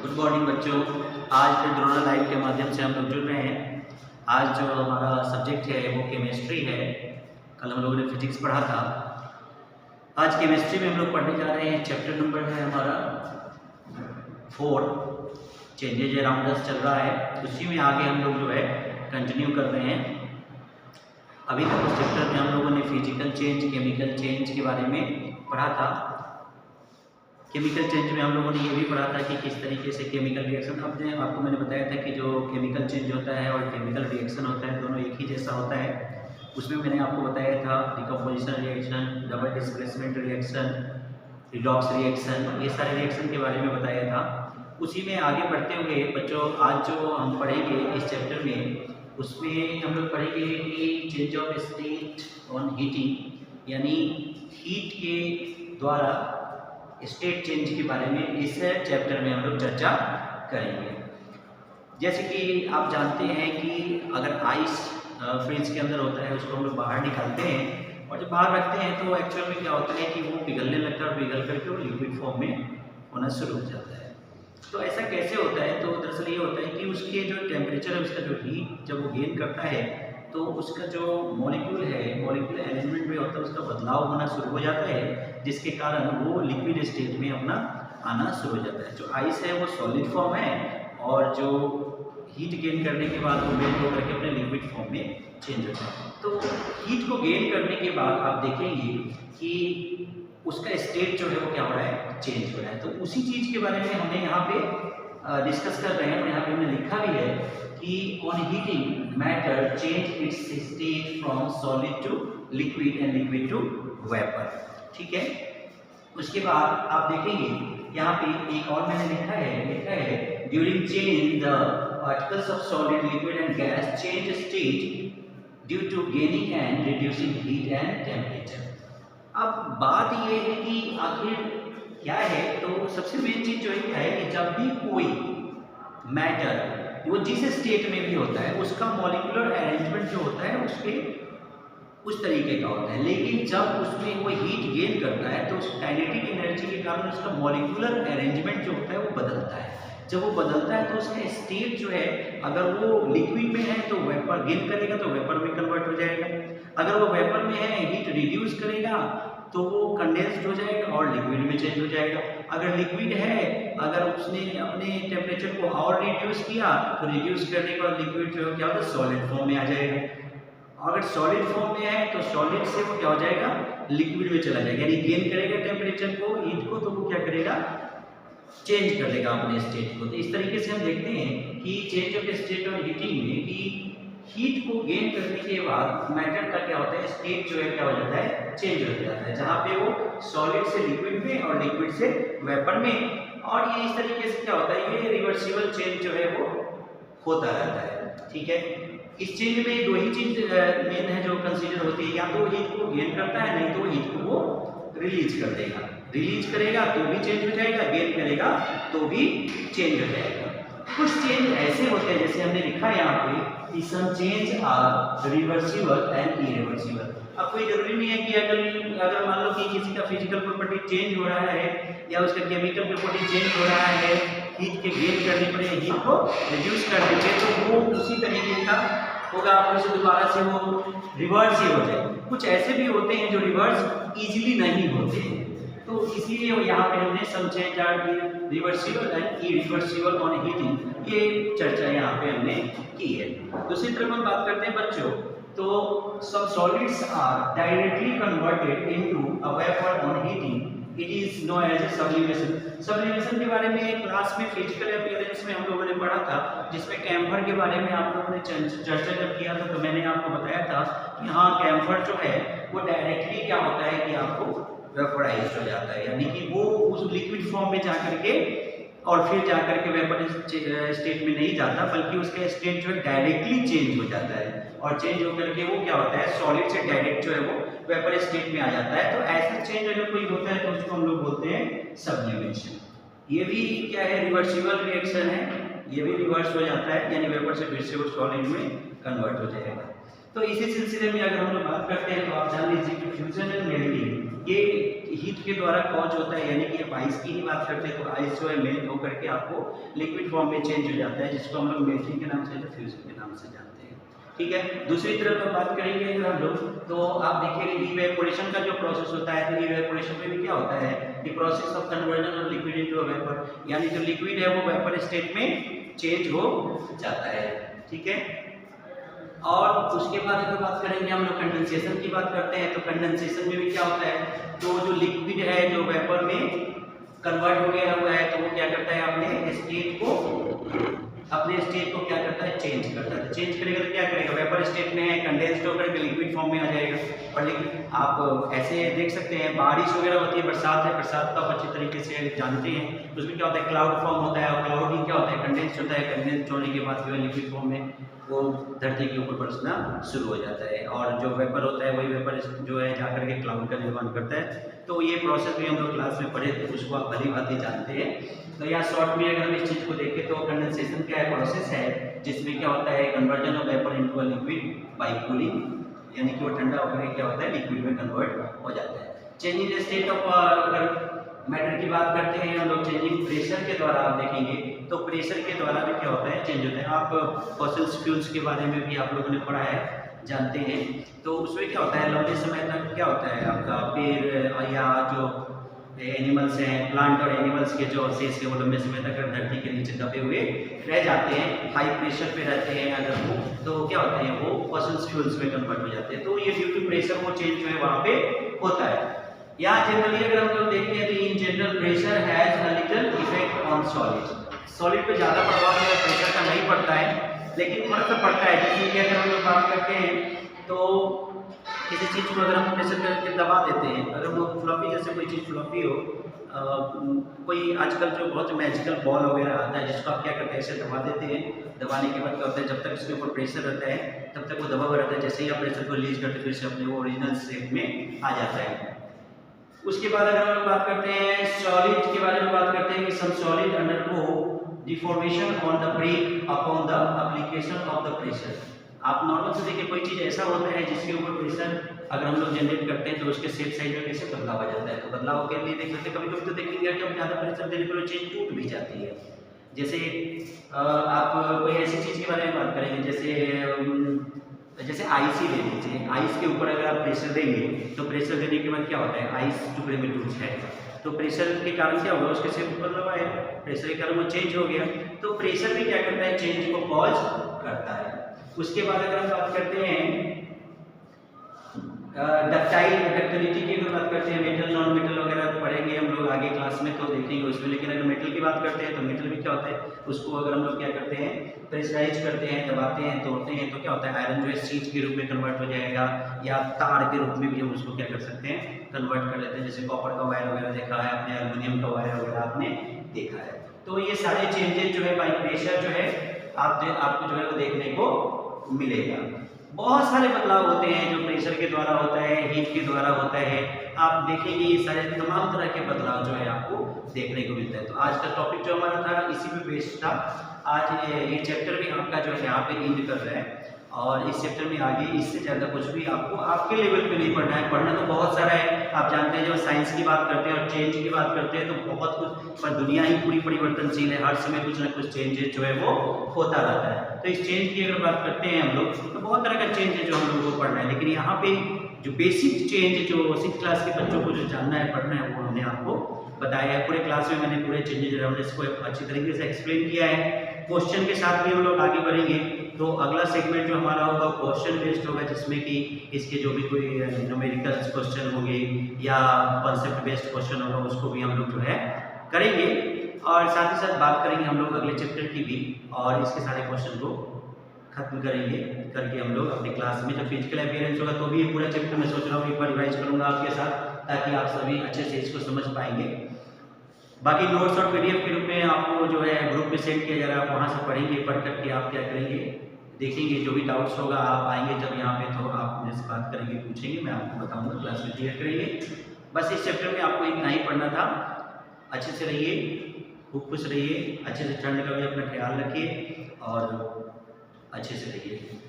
Good morning बच्चों। आज फिर ड्रोना लाइव के माध्यम से हम लोग जुड़ रहे हैं। आज जो हमारा सब्जेक्ट है वो केमिस्ट्री है। कल हम लोगों ने फिजिक्स पढ़ा था। आज केमिस्ट्री में हम लोग पढ़ने जा रहे हैं। चैप्टर नंबर है हमारा 4, चेंजेज अराउंड अस चल रहा है। उसी में आगे हम लोग जो है कंटिन्यू कर रहे हैं। अभी तक उस चैप्टर में हम लोगों ने फिजिकल चेंज, केमिकल चेंज के बारे में पढ़ा था। केमिकल चेंज में हम लोगों ने ये भी पढ़ा था कि किस तरीके से केमिकल रिएक्शन, आपको मैंने बताया था कि जो केमिकल चेंज होता है और केमिकल रिएक्शन होता है दोनों एक ही जैसा होता है। उसमें मैंने आपको बताया था decomposition reaction, double displacement reaction, redox reaction, ये सारे रिएक्शन के बारे में बताया था। उसी में आगे बढ़ते हुए बच्चों आज जो हम पढ़ेंगे इस चैप्टर में, उसमें हम लोग पढ़ेंगे कि change of state on heating, यानी हीट के द्वारा स्टेट चेंज के बारे में इस चैप्टर में हम लोग चर्चा करेंगे। जैसे कि आप जानते हैं कि अगर आइस फ्रिज के अंदर होता है, उसको हम लोग बाहर निकालते हैं और जब बाहर रखते हैं तो एक्चुअल में क्या होता है कि वो पिघलने लगता है और पिघल करके वो लिक्विड फॉर्म में होना शुरू हो जाता है। तो ऐसा कैसे होता है? तो दरअसल ये होता है कि उसके जो टेम्परेचर है, उसका जो हीट जब वो गेन करता है तो उसका जो मॉलिक्यूल है, मॉलिक्यूल अरेंजमेंट में होता है, उसका बदलाव होना शुरू हो जाता है, जिसके कारण वो लिक्विड स्टेट में अपना आना शुरू हो जाता है। जो आइस है वो सॉलिड फॉर्म है और जो हीट गेन करने के बाद वो मेल्ट होकर के अपने लिक्विड फॉर्म में चेंज हो जाता है। तो हीट को गेन करने के बाद आप देखेंगे कि उसका स्टेट जो है वो क्या हो रहा है, चेंज हो रहा है। तो उसी चीज़ के बारे में हमने यहाँ पे डिस्कस कर रहे हैं। यहाँ पे हमने लिखा भी है कि on heating matter change its state from solid to liquid and liquid to vapour. ठीक है। उसके बाद आप देखेंगे यहाँ पे एक और मैंने लिखा है during change the particles of solid, liquid and gas change state due to gaining and reducing heat and temperature. अब बात ये है कि आखिर क्या है, तो सबसे मेन चीज जो है कि जब भी कोई मैटर वो जिस स्टेट में भी होता है उसका मॉलिक्यूलर अरेंजमेंट जो होता है उसके उस तरीके का होता है, लेकिन जब उसमें वो हीट गेन करता है तो उस काइनेटिक एनर्जी के कारण उसका मॉलिक्यूलर अरेंजमेंट जो होता है वो बदलता है। जब वो बदलता है तो उसका स्टेट जो है, अगर वो लिक्विड में है तो वेपर गेन करेगा तो वेपर में कन्वर्ट हो जाएगा, अगर वो वेपर में है हीट रिड्यूस करेगा तो वो कंडेंस्ड हो जाएगा और लिक्विड में चेंज हो जाएगा। अगर लिक्विड है, अगर उसने अपने टेम्परेचर को और रिड्यूस किया तो रिड्यूस करने के बाद लिक्विड जो क्या होता है, सॉलिड फॉर्म में आ जाएगा। अगर सॉलिड फॉर्म में है तो सॉलिड से वो क्या हो जाएगा, लिक्विड में चला जाएगा, यानी गेन करेगा टेम्परेचर को, हीट को, तो वो क्या करेगा, चेंज कर देगा अपने स्टेट को। तो इस तरीके से हम देखते हैं कि चेंज ऑफ स्टेट और हीटिंग में कि हीट को गेन करने के बाद मैटर का क्या होता है, स्टेट जो है क्या हो जाता है, चेंज हो जाता है, जहाँ पे वो सॉलिड से लिक्विड में और लिक्विड से वेपर में। और ये इस तरीके से क्या होता है, ये रिवर्सिबल चेंज जो है वो होता रहता है। ठीक है। इस चेंज में दो ही चीज मेन है जो कंसीडर होती है, या तो हीट को गेन करता है, नहीं तो हीट को वो रिलीज कर देगा। रिलीज करेगा तो भी चेंज हो जाएगा, गेन करेगा तो भी चेंज हो जाएगा। कुछ चेंज ऐसे होते हैं, जैसे हमने लिखा है यहाँ पे कि some change are reversible and irreversible. अब कोई जरूरी नहीं है कि अगर मान लो कि किसी का फिजिकल प्रॉपर्टी चेंज हो रहा है या उसका केमिकल प्रॉपर्टी चेंज हो रहा है, हीट के गेन करने पर हीट को रिड्यूस कर देंगे तो वो उसी तरीके का होगा, फिर से दोबारा से वो रिवर्स ही हो जाए। कुछ ऐसे भी होते हैं जो रिवर्स इजीली नहीं होते हैं, तो इसीलिए यहाँ पे हमने some change are reversible and irreversible on heating, ये चर्चा यहाँ पे हमने की है। दूसरी तरफ हम बात करते हैं बच्चों, तो some solids are directly converted into a vapor on heating. It is known as sublimation. Sublimation के बारे में क्लास में फिजिकल अपीयरेंस में हम लोगों ने पढ़ा था, जिसमें कैम्फर के बारे में आप लोगों ने चर्चा जब किया था तो मैंने आपको बताया था कि हाँ, कैम्फर जो है वो डायरेक्टली क्या होता है कि आपको वेपराइज हो जाता है, यानी कि वो उस लिक्विड फॉर्म में जाकर के और फिर जाकर के वेपर स्टेट में नहीं जाता, बल्कि उसका स्टेट जो है डायरेक्टली चेंज हो जाता है और चेंज होकर के वो क्या होता है, सॉलिड से डायरेक्ट जो है वो वेपर स्टेट में आ जाता है। तो ऐसा चेंज अगर कोई होता है तो उसको हम लोग बोलते हैं सब्लिमेशन। ये भी क्या है, रिवर्सिबल रिएक्शन है, ये भी रिवर्स हो जाता है, यानी वेपर से फिर से वो सॉलिड में कन्वर्ट हो जाएगा। तो इसी सिलसिले में अगर हम लोग बात करते हैं तो आप जान लीजिए कि फ्यूजन एंड मेल्टिंग, ये हीट के द्वारा कॉज होता है, यानी कि आप आइस की ही बात करते हैं तो आइस जो है मेल्ट होकर के आपको लिक्विड फॉर्म में चेंज हो जाता है, जिसको हम लोग मेल्टिंग के नाम से या फ्यूजन के नाम से जानते हैं। ठीक है, दूसरी तरफ हम बात करेंगे अगर हम लोग, तो आप देखिएगा इवेपोरेशन का जो प्रोसेस होता है, तो इवेपोरेशन में भी क्या होता है, the process of conversion of liquid into a vapour, यानी जो लिक्विड है वो वेपर स्टेट में चेंज हो जाता है। ठीक है, और उसके बाद अगर बात करेंगे हम लोग कंडेंसेशन की बात करते हैं, तो कंडेंसेशन में भी क्या होता है, तो जो लिक्विड है जो वेपर में कन्वर्ट हो गया हुआ है, तो वो क्या करता है, अपने स्टेट को क्या करता है, चेंज करता है। चेंज करेगा तो क्या करेगा, वेपर स्टेट में है, कंडेंस्ड होकर के लिक्विड फॉर्म में आ जाएगा। और लेकिन आप ऐसे देख सकते हैं, बारिश वगैरह होती है, बरसात है, बरसात का आप अच्छी तरीके से जानते हैं, उसमें क्या होता है, क्लाउड फॉर्म होता है, और क्लाउड ही क्या होता है, कंडेंस होता है, कंडेंस होने के बाद जो है लिक्विड फॉर्म में वो धरती के ऊपर बरसना शुरू हो जाता है, और जो वेपर होता है वही वेपर जो है जाकर के क्लाउड का निर्माण करता है। तो ये प्रोसेस भी हम लोग क्लास में पढ़े थे, उसको आप भली भांति जानते हैं। तो यहाँ शॉर्ट में अगर हम इस चीज़ को देखें तो कंडेंसेशन क्या है, प्रोसेस है जिसमें क्या होता है, conversion of vapour into a liquid bye cooling, यानी कि वो ठंडा होकर क्या होता है, लिक्विड में कन्वर्ट हो जाता है। चेंजिंग स्टेट ऑफ, अगर मैटर की बात करते हैं हम लोग, चेंजिंग प्रेशर के द्वारा आप देखेंगे तो प्रेशर के द्वारा भी क्या होता है, चेंज होता है। आप फॉसिल फ्यूल्स के बारे में भी आप लोगों ने पढ़ा है, जानते हैं। तो उसमें क्या होता है, लंबे समय तक क्या होता है, आपका पेड़ या जो एनिमल्स हैं, प्लांट और एनिमल्स के जो अवशेष है वो लंबे समय तक धरती के नीचे दबे हुए रह जाते हैं, हाई प्रेशर पे रहते हैं अगर वो, तो क्या होते हैं, वो फॉसिल फ्यूल्स में कन्वर्ट हो जाते हैं। तो ये ड्यू टू प्रेशर वो चेंज जो है वहाँ पे होता है। या जनरली अगर हम लोग देखते हैं तो in general pressure has a little effect on solid पे ज़्यादा प्रभाव प्रेशर का नहीं पड़ता है, लेकिन थोड़ा सा पड़ता है। जैसे कि अगर हम लोग बात करते हैं तो किसी चीज़ को अगर हम प्रेशर करके दबा देते हैं, अगर वो फ्लॉपी, जैसे कोई चीज़ फ्लॉपी हो, कोई आजकल जो बहुत मैजिकल बॉल वगैरह आता है जिसको आप क्या करते हैं, ऐसे दबा देते हैं, दबाने के बाद क्या होता है, जब तक इसके ऊपर प्रेशर रहता है तब तक वो दबा हुआ रहता है, जैसे ही आप प्रेशर को रिलीज करते फिर से अपने वो ओरिजिनल शेप में आ जाता है। उसके बाद अगर हम बात करते हैं सॉलिड के बारे में, बात करते हैं कि some solid undergo deformation on the break upon the application of the pressure. आप नॉर्मल से देखिए, कोई चीज़ ऐसा होता है जिसके ऊपर प्रेशर अगर हम लोग जनरेट करते हैं तो उसके शेप साइज में कैसे बदलाव आ जाता है। तो बदलाव के लिए देख सकते हैं, कभी कभी तो देखेंगे कि हम ज़्यादा प्रेशर देने पर चीज़ टूट भी जाती है। जैसे आप कोई ऐसी चीज़ के बारे में बात करेंगे, जैसे आइस ही ले लीजिए, आइस के ऊपर अगर आप प्रेशर देंगे तो प्रेशर देने के बाद क्या होता है, आइस टुकड़े में टूट जाएगा। तो प्रेशर के कारण क्या होगा, उसके शेप बदलाव आया, प्रेशर के कारण वो चेंज हो गया। तो प्रेशर भी क्या करता है, चेंज को कॉज करता है। उसके बाद अगर हम बात करते हैं डक्टिलिटी की, अगर बात करते हैं मेटल नॉन मेटल वगैरह पढ़ेंगे हम लोग आगे क्लास में तो देखेंगे उसमें, लेकिन अगर मेटल की बात करते हैं तो मेटल भी क्या होता है, उसको अगर हम लोग क्या करते हैं, प्रेशराइज करते हैं, दबाते हैं, तोड़ते हैं, तो क्या होता है, आयरन जो है सीट के रूप में कन्वर्ट हो जाएगा, या तार के रूप में भी हम उसको क्या कर सकते हैं, कन्वर्ट कर लेते हैं। जैसे कॉपर का वायर वगैरह देखा है आपने, एल्युमिनियम का वायर वगैरह आपने देखा है। तो ये सारे चेंजेस जो है बाई प्रेशर जो है आपको जो है वो देखने को मिलेगा। बहुत सारे बदलाव होते हैं जो प्रेशर के द्वारा होता है, हीट के द्वारा होता है। आप देखेंगे ये सारे तमाम तरह के बदलाव जो है आपको देखने को मिलता है। तो आज का टॉपिक जो हमारा था इसी पे बेस्ड था। आज ये चैप्टर भी आपका जो है यहाँ पे एंड कर रहा है, और इस चैप्टर में आगे इससे ज़्यादा कुछ भी आपको आपके लेवल पे नहीं पढ़ना है। पढ़ना तो बहुत सारा है, आप जानते हैं जब साइंस की बात करते हैं और चेंज की बात करते हैं तो बहुत कुछ, पर दुनिया ही पूरी परिवर्तनशील है, हर समय कुछ ना कुछ चेंजेस जो है वो होता रहता है। तो इस चेंज की अगर बात करते हैं हम लोग तो बहुत तरह का चेंज है जो हम लोगों को पढ़ना है, लेकिन यहाँ पे जो बेसिक चेंज जो 6th क्लास के बच्चों को जो जानना है, पढ़ना है, वो हमने आपको बताया है। पूरे क्लास में मैंने पूरे चेंजेस अराउंड को अच्छी तरीके से एक्सप्लेन किया है। क्वेश्चन के साथ भी हम लोग आगे बढ़ेंगे, तो अगला सेगमेंट जो हमारा होगा क्वेश्चन बेस्ड होगा, जिसमें कि इसके जो भी कोई न्यूमेरिकल क्वेश्चन होंगे या कॉन्सेप्ट बेस्ड क्वेश्चन होगा उसको भी हम लोग जो है करेंगे, और साथ ही साथ बात करेंगे हम लोग अगले चैप्टर की भी, और इसके सारे क्वेश्चन को खत्म करेंगे करके हम लोग अपनी क्लास में जब फिजिकल अपीयरेंस होगा तो भी ये पूरा चैप्टर मैं सोच रहा हूँ एक बार रिवाइज करूँगा आपके साथ, ताकि आप सभी अच्छे से इसको समझ पाएंगे। बाकी नोट्स और पीडीएफ के रूप में आपको जो है ग्रुप में सेंड किया जाएगा, आप वहाँ से पढ़ेंगे, पढ़ करके आप क्या करेंगे, देखेंगे, जो भी डाउट्स होगा आप आएंगे जब यहाँ पे तो आप मेरे से बात करेंगे, पूछेंगे, मैं आपको बताऊँगा, क्लास में क्लियर करेंगे। बस इस चैप्टर में आपको इतना ही पढ़ना था। अच्छे से रहिए, खूब खुश रहिए, अच्छे से ठंड का भी अपना ख्याल रखिए और अच्छे से रहिए।